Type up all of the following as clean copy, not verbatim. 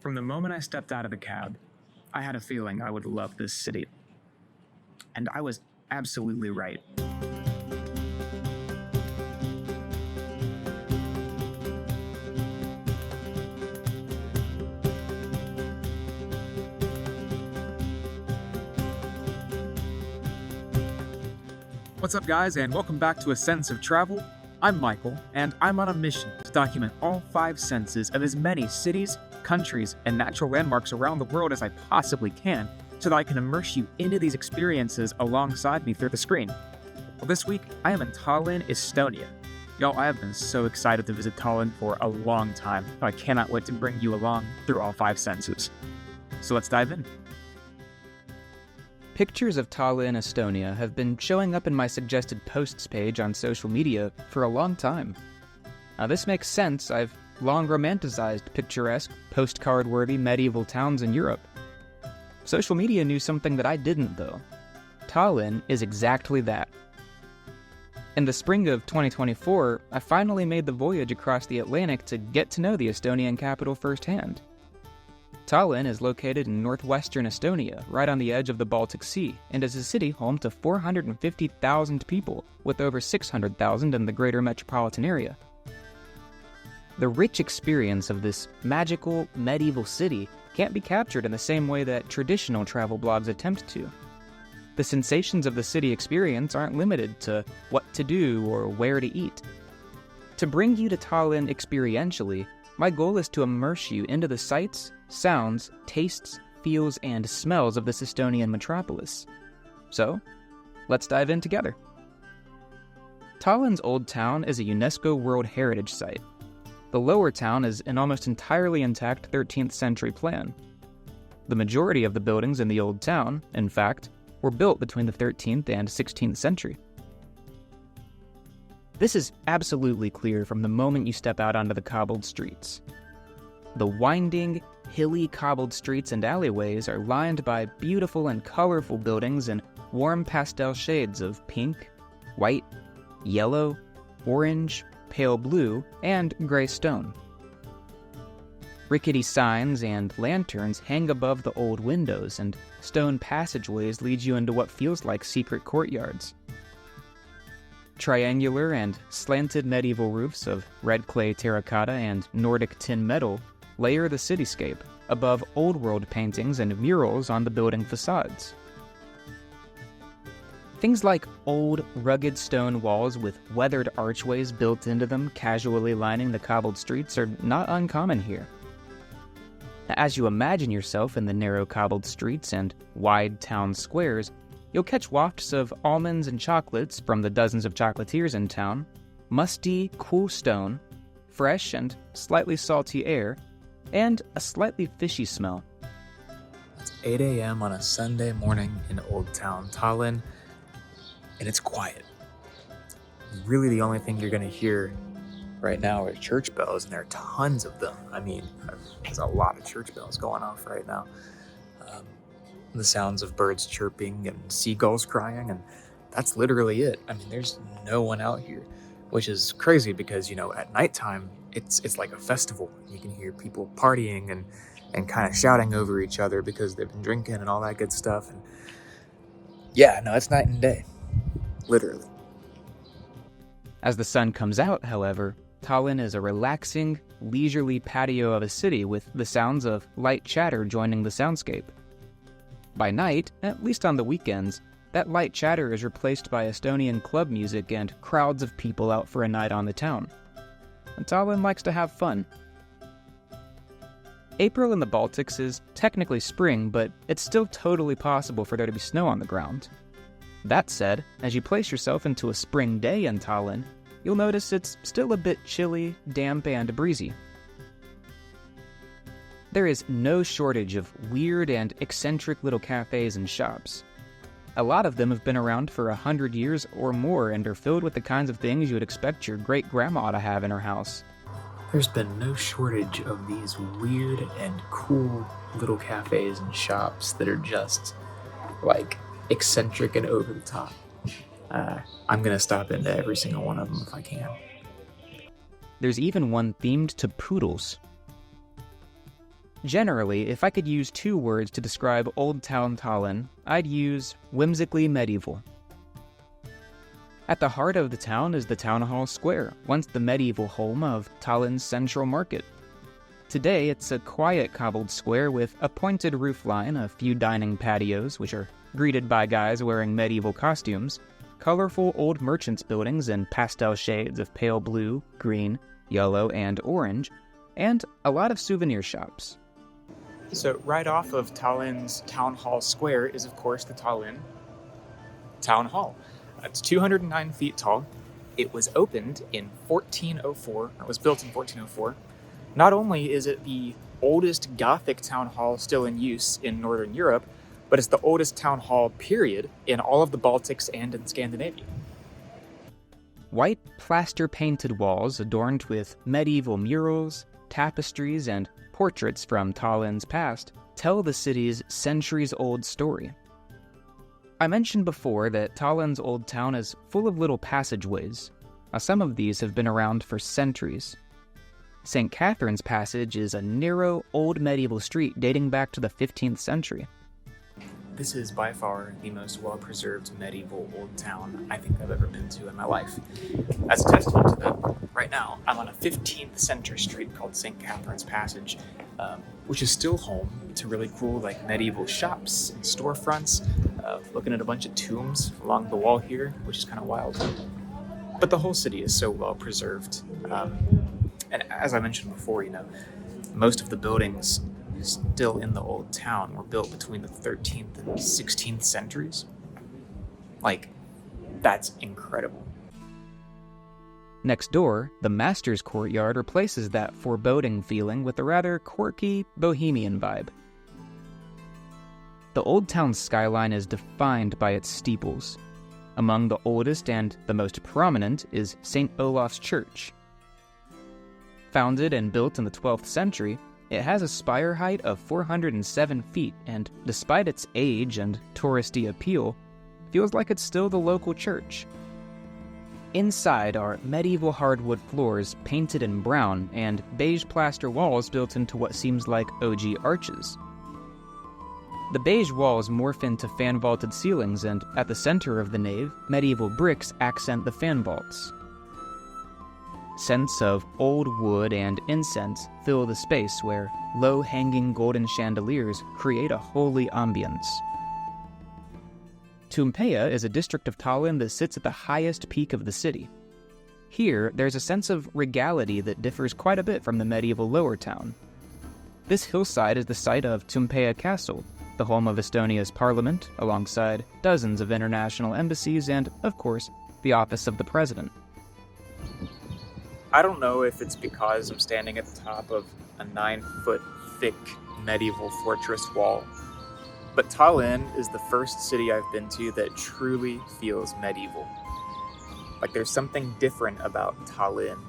From the moment I stepped out of the cab, I had a feeling I would love this city. And I was absolutely right. What's up, guys, and welcome back to A Sense of Travel. I'm Michael, and I'm on a mission to document all 5 senses of as many cities, countries, and natural landmarks around the world as I possibly can, so that I can immerse you into these experiences alongside me through the screen. Well, this week, I am in Tallinn, Estonia. Y'all, I have been so excited to visit Tallinn for a long time, so I cannot wait to bring you along through all 5 senses. So let's dive in. Pictures of Tallinn, Estonia have been showing up in my suggested posts page on social media for a long time. Now, this makes sense. I've long romanticized picturesque, postcard-worthy medieval towns in Europe. Social media knew something that I didn't, though. Tallinn is exactly that. In the spring of 2024, I finally made the voyage across the Atlantic to get to know the Estonian capital firsthand. Tallinn is located in northwestern Estonia, right on the edge of the Baltic Sea, and is a city home to 450,000 people, with over 600,000 in the greater metropolitan area. The rich experience of this magical, medieval city can't be captured in the same way that traditional travel blogs attempt to. The sensations of the city experience aren't limited to what to do or where to eat. To bring you to Tallinn experientially, my goal is to immerse you into the sights, sounds, tastes, feels, and smells of this Estonian metropolis. So, let's dive in together. Tallinn's Old Town is a UNESCO World Heritage Site. The Lower Town is an almost entirely intact 13th century plan. The majority of the buildings in the Old Town, in fact, were built between the 13th and 16th century. This is absolutely clear from the moment you step out onto the cobbled streets. The winding, hilly cobbled streets and alleyways are lined by beautiful and colorful buildings in warm pastel shades of pink, white, yellow, orange, pale blue, and gray stone. Rickety signs and lanterns hang above the old windows, and stone passageways lead you into what feels like secret courtyards. Triangular and slanted medieval roofs of red clay terracotta and Nordic tin metal layer the cityscape above old-world paintings and murals on the building facades. Things like old, rugged stone walls with weathered archways built into them casually lining the cobbled streets are not uncommon here. As you imagine yourself in the narrow cobbled streets and wide town squares, you'll catch wafts of almonds and chocolates from the dozens of chocolatiers in town, musty, cool stone, fresh and slightly salty air, and a slightly fishy smell. It's 8 a.m. on a Sunday morning in Old Town Tallinn, and it's quiet. Really, the only thing you're going to hear right now are church bells, and there are tons of them. I mean, there's a lot of church bells going off right now. The sounds of birds chirping and seagulls crying, and that's literally it. I mean, there's no one out here, which is crazy because, at nighttime, it's like a festival. You can hear people partying and kind of shouting over each other because they've been drinking and all that good stuff. And yeah, no, it's night and day, literally. As the sun comes out, however, Tallinn is a relaxing, leisurely patio of a city with the sounds of light chatter joining the soundscape. By night, at least on the weekends, that light chatter is replaced by Estonian club music and crowds of people out for a night on the town. And Tallinn likes to have fun. April in the Baltics is technically spring, but it's still totally possible for there to be snow on the ground. That said, as you place yourself into a spring day in Tallinn, you'll notice it's still a bit chilly, damp, and breezy. There is no shortage of weird and eccentric little cafes and shops. A lot of them have been around for 100 years or more and are filled with the kinds of things you would expect your great-grandma to have in her house. There's been no shortage of these weird and cool little cafes and shops that are just, eccentric and over the top. I'm gonna stop into every single one of them if I can. There's even one themed to poodles. Generally, if I could use two words to describe Old Town Tallinn, I'd use whimsically medieval. At the heart of the town is the Town Hall Square, once the medieval home of Tallinn's central market. Today, it's a quiet cobbled square with a pointed roofline, a few dining patios, which are greeted by guys wearing medieval costumes, colorful old merchants' buildings in pastel shades of pale blue, green, yellow, and orange, and a lot of souvenir shops. So right off of Tallinn's Town Hall Square is, of course, the Tallinn Town Hall. It's 209 feet tall. It was opened in 1404. It was built in 1404. Not only is it the oldest Gothic town hall still in use in Northern Europe, but it's the oldest town hall, period, in all of the Baltics and in Scandinavia. White plaster-painted walls adorned with medieval murals, tapestries, and portraits from Tallinn's past tell the city's centuries-old story. I mentioned before that Tallinn's old town is full of little passageways. Some of these have been around for centuries. St. Catherine's Passage is a narrow, old medieval street dating back to the 15th century. This is by far the most well-preserved medieval old town I think I've ever been to in my life. As a testament to that, right now I'm on a 15th century street called St. Catherine's Passage, which is still home to really cool medieval shops and storefronts. Looking at a bunch of tombs along the wall here, which is kind of wild. But the whole city is so well preserved. And as I mentioned before, most of the buildings still in the old town were built between the 13th and 16th centuries. That's incredible. Next door, the Master's Courtyard replaces that foreboding feeling with a rather quirky, bohemian vibe. The old town's skyline is defined by its steeples. Among the oldest and the most prominent is St. Olaf's Church. Founded and built in the 12th century, it has a spire height of 407 feet, and despite its age and touristy appeal, feels like it's still the local church. Inside are medieval hardwood floors painted in brown and beige plaster walls built into what seems like OG arches. The beige walls morph into fan-vaulted ceilings, and at the center of the nave, medieval bricks accent the fan vaults. Scents of old wood and incense fill the space where low-hanging golden chandeliers create a holy ambience. Tumpea is a district of Tallinn that sits at the highest peak of the city. Here, there's a sense of regality that differs quite a bit from the medieval lower town. This hillside is the site of Tumpea Castle, the home of Estonia's parliament, alongside dozens of international embassies and, of course, the office of the president. I don't know if it's because I'm standing at the top of a 9-foot thick medieval fortress wall, but Tallinn is the first city I've been to that truly feels medieval. There's something different about Tallinn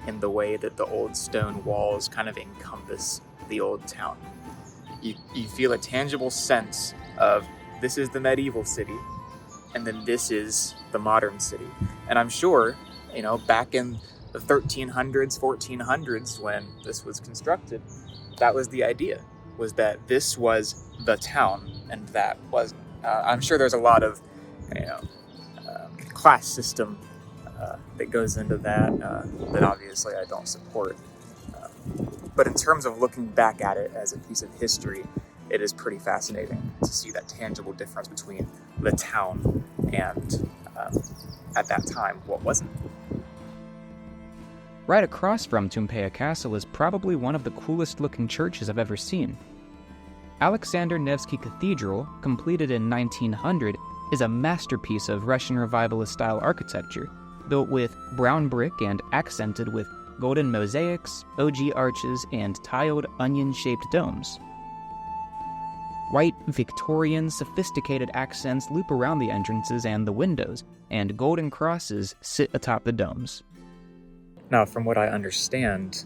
in the way that the old stone walls kind of encompass the old town. You feel a tangible sense of this is the medieval city, and then this is the modern city. And I'm sure, back in the 1300s, 1400s, when this was constructed, that was the idea, was that this was the town, and that was, I'm sure there's a lot of, class system that goes into that obviously I don't support. But in terms of looking back at it as a piece of history, it is pretty fascinating to see that tangible difference between the town and, at that time, what wasn't. Right across from Tumpea Castle is probably one of the coolest looking churches I've ever seen. Alexander Nevsky Cathedral, completed in 1900, is a masterpiece of Russian Revivalist-style architecture, built with brown brick and accented with golden mosaics, OG arches, and tiled onion-shaped domes. White, Victorian, sophisticated accents loop around the entrances and the windows, and golden crosses sit atop the domes. Now, from what I understand,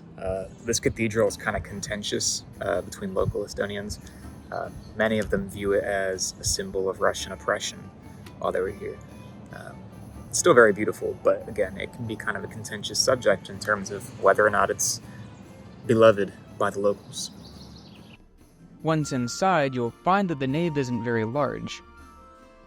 this cathedral is kind of contentious between local Estonians. Many of them view it as a symbol of Russian oppression while they were here. It's still very beautiful, but again, it can be kind of a contentious subject in terms of whether or not it's beloved by the locals. Once inside, you'll find that the nave isn't very large.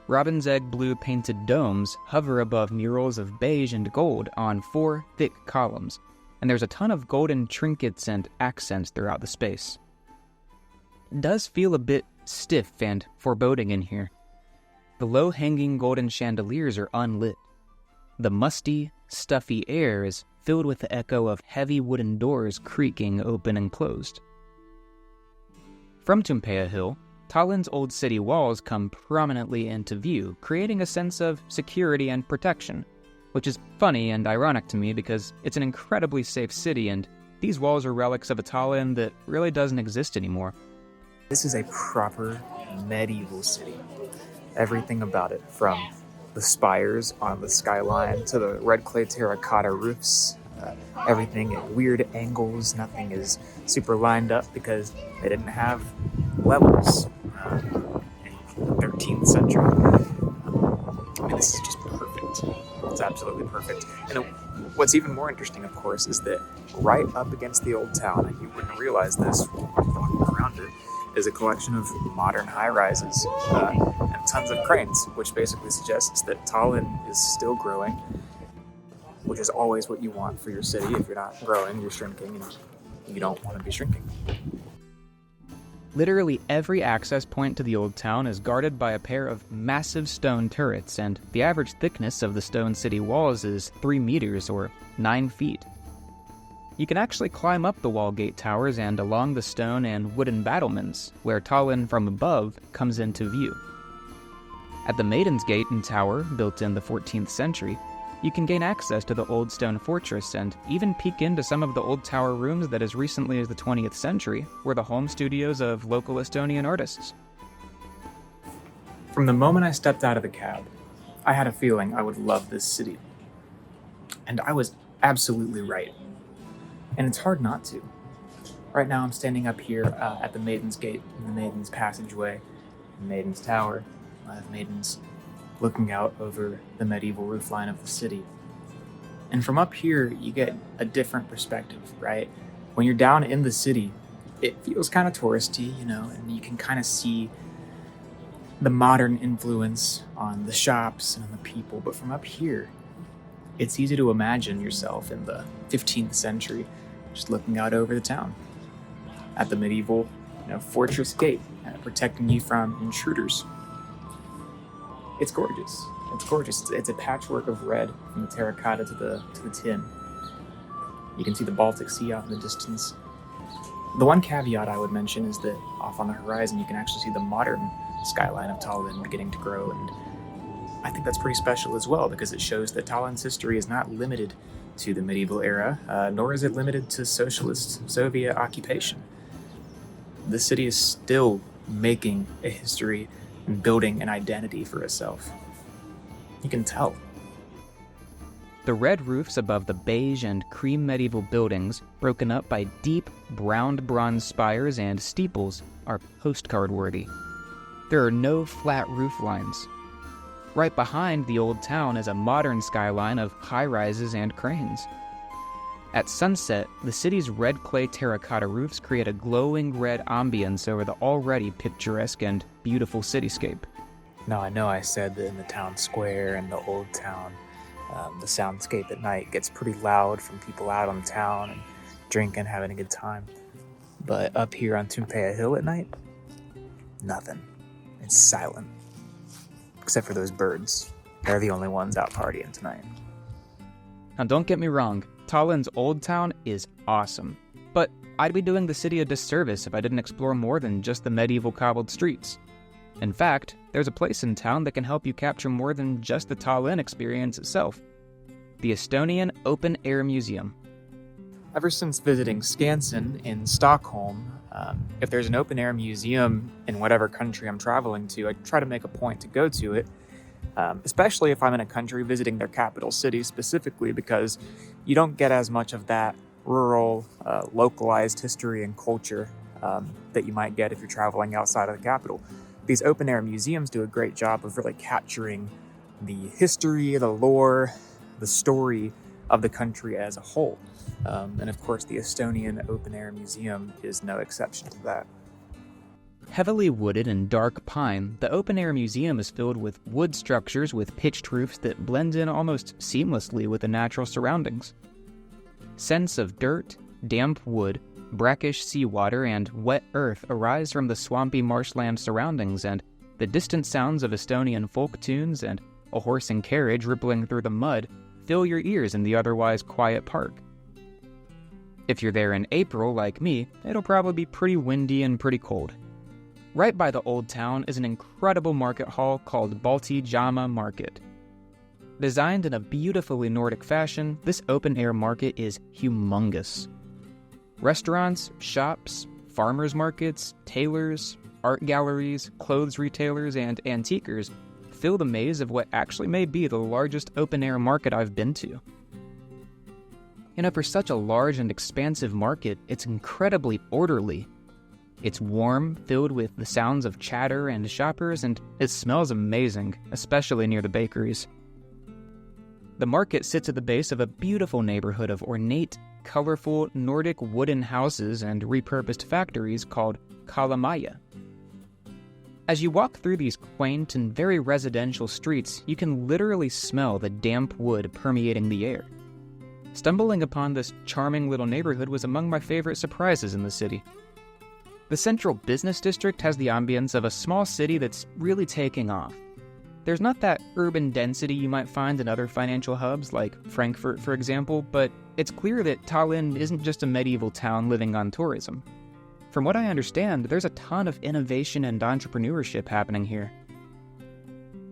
Robin's egg blue painted domes hover above murals of beige and gold on 4 thick columns, and there's a ton of golden trinkets and accents throughout the space. It does feel a bit stiff and foreboding in here. The low-hanging golden chandeliers are unlit. The musty, stuffy air is filled with the echo of heavy wooden doors creaking open and closed. From Tumpea Hill, Tallinn's old city walls come prominently into view, creating a sense of security and protection, which is funny and ironic to me because it's an incredibly safe city and these walls are relics of a Tallinn that really doesn't exist anymore. This is a proper medieval city. Everything about it, from the spires on the skyline to the red clay terracotta roofs, everything at weird angles. Nothing is super lined up because they didn't have levels in the 13th century. I mean, this is just perfect. It's absolutely perfect. And what's even more interesting, of course, is that right up against the old town, and you wouldn't realize this walking around it, is a collection of modern high-rises and tons of cranes, which basically suggests that Tallinn is still growing, which is always what you want for your city. If you're not growing, you're shrinking, and you don't want to be shrinking. Literally every access point to the old town is guarded by a pair of massive stone turrets, and the average thickness of the stone city walls is 3 meters or 9 feet. You can actually climb up the wall gate towers and along the stone and wooden battlements, where Tallinn from above comes into view. At the Maiden's Gate and Tower, built in the 14th century, you can gain access to the old stone fortress and even peek into some of the old tower rooms that as recently as the 20th century were the home studios of local Estonian artists. From the moment I stepped out of the cab, I had a feeling I would love this city. And I was absolutely right. And it's hard not to. Right now I'm standing up here at the Maiden's Gate, in the Maiden's Passageway, the Maiden's Tower. I have Maidens looking out over the medieval roofline of the city. And from up here, you get a different perspective, right? When you're down in the city, it feels kind of touristy, and you can kind of see the modern influence on the shops and on the people. But from up here, it's easy to imagine yourself in the 15th century, just looking out over the town at the medieval, fortress gate, protecting you from intruders. It's gorgeous. It's gorgeous. It's a patchwork of red from the terracotta to the tin. You can see the Baltic Sea off in the distance. The one caveat I would mention is that off on the horizon, you can actually see the modern skyline of Tallinn beginning to grow, and I think that's pretty special as well because it shows that Tallinn's history is not limited to the medieval era, nor is it limited to socialist Soviet occupation. The city is still making a history and building an identity for itself. You can tell. The red roofs above the beige and cream medieval buildings, broken up by deep, browned bronze spires and steeples, are postcard-worthy. There are no flat roof lines. Right behind the old town is a modern skyline of high-rises and cranes. At sunset, the city's red clay terracotta roofs create a glowing red ambience over the already picturesque and beautiful cityscape. Now, I know I said that in the town square and the old town, the soundscape at night gets pretty loud from people out on town and drinking, having a good time. But up here on Tumpea Hill at night, nothing. It's silent. Except for those birds. They're the only ones out partying tonight. Now don't get me wrong, Tallinn's old town is awesome. But I'd be doing the city a disservice if I didn't explore more than just the medieval cobbled streets. In fact, there's a place in town that can help you capture more than just the Tallinn experience itself. The Estonian Open Air Museum. Ever since visiting Skansen in Stockholm, if there's an open air museum in whatever country I'm traveling to, I try to make a point to go to it, especially if I'm in a country visiting their capital city specifically, because you don't get as much of that rural, localized history and culture that you might get if you're traveling outside of the capital. These open air museums do a great job of really capturing the history, the lore, the story of the country as a whole. And of course, the Estonian Open Air Museum is no exception to that. Heavily wooded and dark pine, the open-air museum is filled with wood structures with pitched roofs that blend in almost seamlessly with the natural surroundings. Scents of dirt, damp wood, brackish seawater, and wet earth arise from the swampy marshland surroundings, and the distant sounds of Estonian folk tunes and a horse and carriage rippling through the mud fill your ears in the otherwise quiet park. If you're there in April, like me, it'll probably be pretty windy and pretty cold. Right by the old town is an incredible market hall called Balti Jama Market. Designed in a beautifully Nordic fashion, this open-air market is humongous. Restaurants, shops, farmers markets, tailors, art galleries, clothes retailers, and antiquers fill the maze of what actually may be the largest open-air market I've been to. For such a large and expansive market, it's incredibly orderly. It's warm, filled with the sounds of chatter and shoppers, and it smells amazing, especially near the bakeries. The market sits at the base of a beautiful neighborhood of ornate, colorful Nordic wooden houses and repurposed factories called Kalamaja. As you walk through these quaint and very residential streets, you can literally smell the damp wood permeating the air. Stumbling upon this charming little neighborhood was among my favorite surprises in the city. The central business district has the ambience of a small city that's really taking off. There's not that urban density you might find in other financial hubs like Frankfurt, for example, but it's clear that Tallinn isn't just a medieval town living on tourism. From what I understand, there's a ton of innovation and entrepreneurship happening here.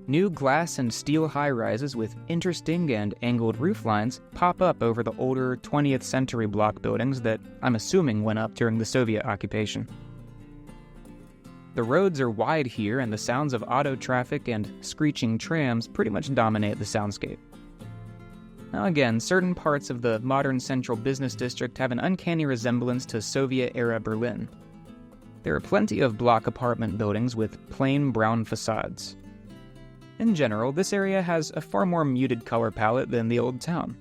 New glass and steel high-rises with interesting and angled rooflines pop up over the older 20th century block buildings that I'm assuming went up during the Soviet occupation. The roads are wide here, and the sounds of auto traffic and screeching trams pretty much dominate the soundscape. Now again, certain parts of the modern central business district have an uncanny resemblance to Soviet-era Berlin. There are plenty of block apartment buildings with plain brown facades. In general, this area has a far more muted color palette than the old town.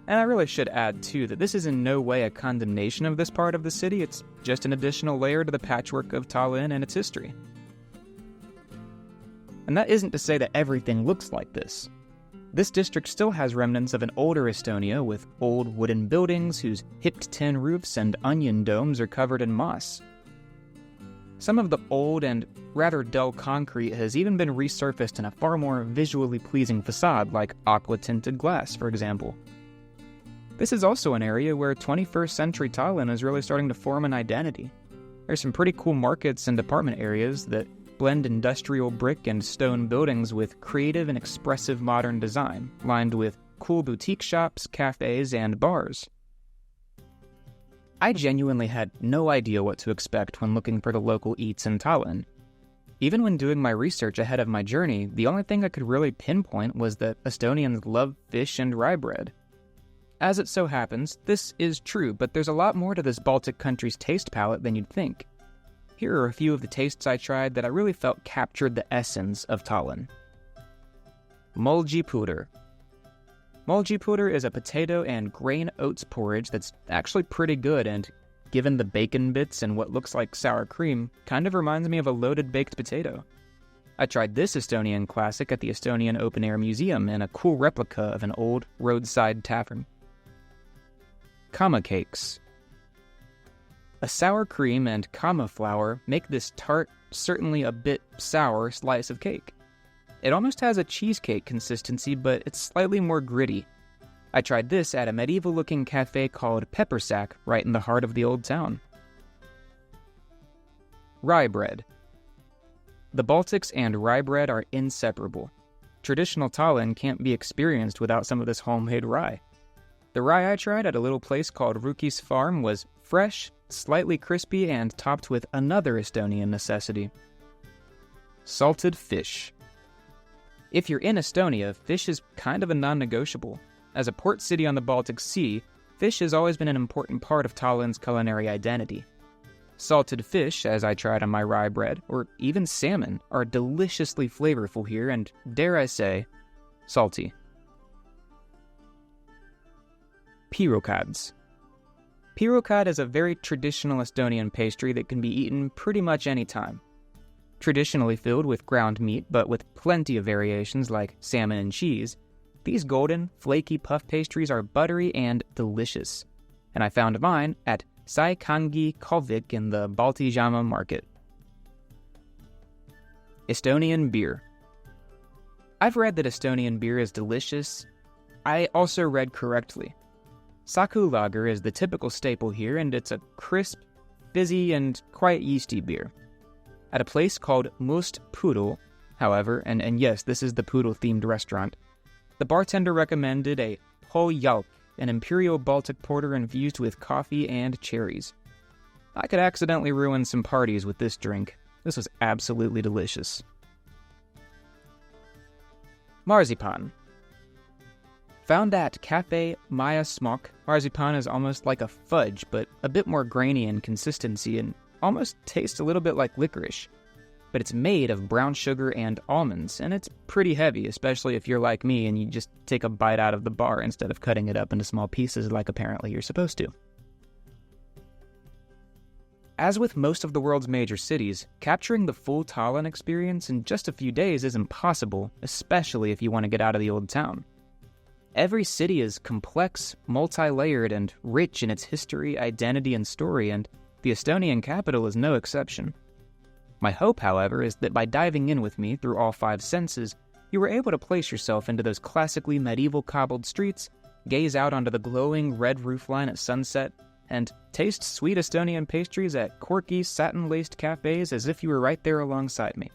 And I really should add, too, that this is in no way a condemnation of this part of the city. It's just an additional layer to the patchwork of Tallinn and its history. And that isn't to say that everything looks like this. This district still has remnants of an older Estonia with old wooden buildings whose hipped tin roofs and onion domes are covered in moss. Some of the old and rather dull concrete has even been resurfaced in a far more visually pleasing facade like aqua-tinted glass, for example. This is also an area where 21st century Tallinn is really starting to form an identity. There's some pretty cool markets and apartment areas that blend industrial brick and stone buildings with creative and expressive modern design, lined with cool boutique shops, cafes, and bars. I genuinely had no idea what to expect when looking for the local eats in Tallinn. Even when doing my research ahead of my journey, the only thing I could really pinpoint was that Estonians love fish and rye bread. As it so happens, this is true, but there's a lot more to this Baltic country's taste palette than you'd think. Here are a few of the tastes I tried that I really felt captured the essence of Tallinn. Mulgipuder. Mulgipuder is a potato and grain oats porridge that's actually pretty good, and given the bacon bits and what looks like sour cream, kind of reminds me of a loaded baked potato. I tried this Estonian classic at the Estonian Open Air Museum in a cool replica of an old roadside tavern. Kama cakes. A sour cream and kama flour make this tart, certainly a bit sour slice of cake. It almost has a cheesecake consistency, but it's slightly more gritty. I tried this at a medieval-looking cafe called Pepper Sack, right in the heart of the old town. Rye bread. The Baltics and rye bread are inseparable. Traditional Tallinn can't be experienced without some of this homemade rye. The rye I tried at a little place called Ruki's Farm was fresh, slightly crispy, and topped with another Estonian necessity. Salted fish. If you're in Estonia, fish is kind of a non-negotiable. As a port city on the Baltic Sea, fish has always been an important part of Tallinn's culinary identity. Salted fish, as I tried on my rye bread, or even salmon, are deliciously flavorful here and, dare I say, salty. Pirokads. Pirukad is a very traditional Estonian pastry that can be eaten pretty much any time. Traditionally filled with ground meat, but with plenty of variations like salmon and cheese, these golden, flaky puff pastries are buttery and delicious. And I found mine at Saikangi Kovik in the Baltijama market. Estonian beer. I've read that Estonian beer is delicious. I also read correctly. Saku Lager is the typical staple here, and it's a crisp, fizzy, and quite yeasty beer. At a place called Must Poodle, however, and yes, this is the poodle-themed restaurant, the bartender recommended a Hojalk, an imperial Baltic porter infused with coffee and cherries. I could accidentally ruin some parties with this drink. This was absolutely delicious. Marzipan. Found at Cafe Maya Smok, marzipan is almost like a fudge, but a bit more grainy in consistency and almost tastes a little bit like licorice. But it's made of brown sugar and almonds, and it's pretty heavy, especially if you're like me and you just take a bite out of the bar instead of cutting it up into small pieces like apparently you're supposed to. As with most of the world's major cities, capturing the full Tallinn experience in just a few days is impossible, especially if you want to get out of the old town. Every city is complex, multi-layered, and rich in its history, identity, and story, and the Estonian capital is no exception. My hope, however, is that by diving in with me through all 5 senses, you were able to place yourself into those classically medieval cobbled streets, gaze out onto the glowing red roofline at sunset, and taste sweet Estonian pastries at quirky, satin-laced cafes as if you were right there alongside me.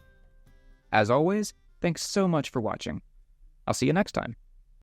As always, thanks so much for watching. I'll see you next time.